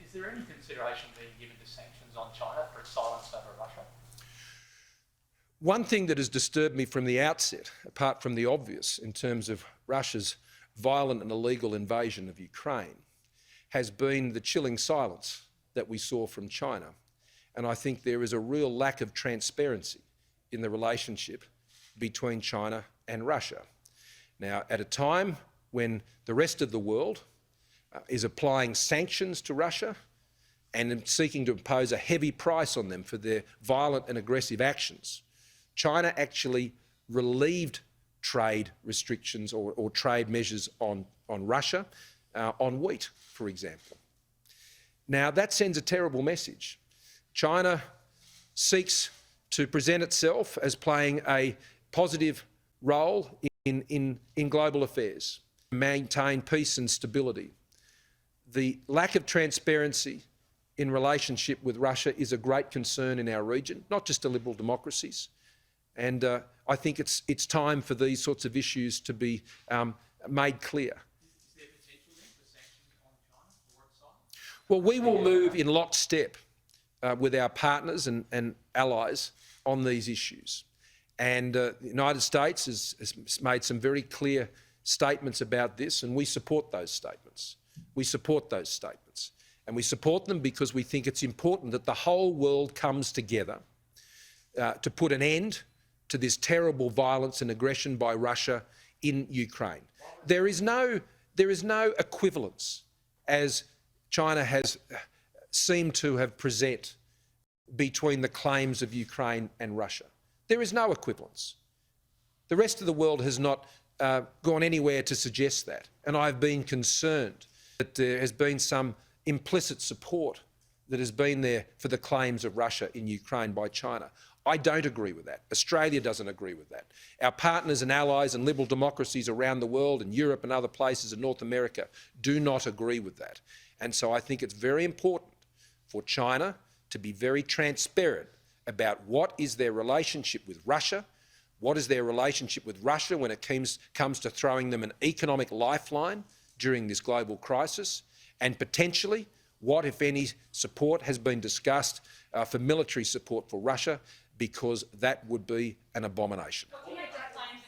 Is there any consideration being given to sanctions on China for its silence over Russia? One thing that has disturbed me from the outset, apart from the obvious in terms of Russia's violent and illegal invasion of Ukraine, has been the chilling silence that we saw from China. And I think there is a real lack of transparency in the relationship between China and Russia. Now, at a time when the rest of the world is applying sanctions to Russia and seeking to impose a heavy price on them for their violent and aggressive actions, China actually relieved trade restrictions or trade measures on Russia, on wheat, for example. Now, that sends a terrible message. China seeks to present itself as playing a positive role in global affairs, maintain peace and stability. The lack of transparency in relationship with Russia is a great concern in our region, not just to liberal democracies. And I think it's time for these sorts of issues to be made clear. Is there potential then for sanctions on China for its side? Well, we will move in lockstep with our partners and allies on these issues. And the United States has made some very clear statements about this, and we support those statements. We support those statements. And we support them because we think it's important that the whole world comes together to put an end to this terrible violence and aggression by Russia in Ukraine. There is no equivalence, as China has seemed to have present, between the claims of Ukraine and Russia. There is no equivalence. The rest of the world has not gone anywhere to suggest that, and I've been concerned that there has been some implicit support that has been there for the claims of Russia in Ukraine by China. I don't agree with that. Australia doesn't agree with that. Our partners and allies and liberal democracies around the world, in Europe and other places in North America, do not agree with that. And so I think it's very important for China to be very transparent about what is their relationship with Russia, what is their relationship with Russia when it comes to throwing them an economic lifeline during this global crisis, and potentially what, if any, support has been discussed for military support for Russia, because that would be an abomination.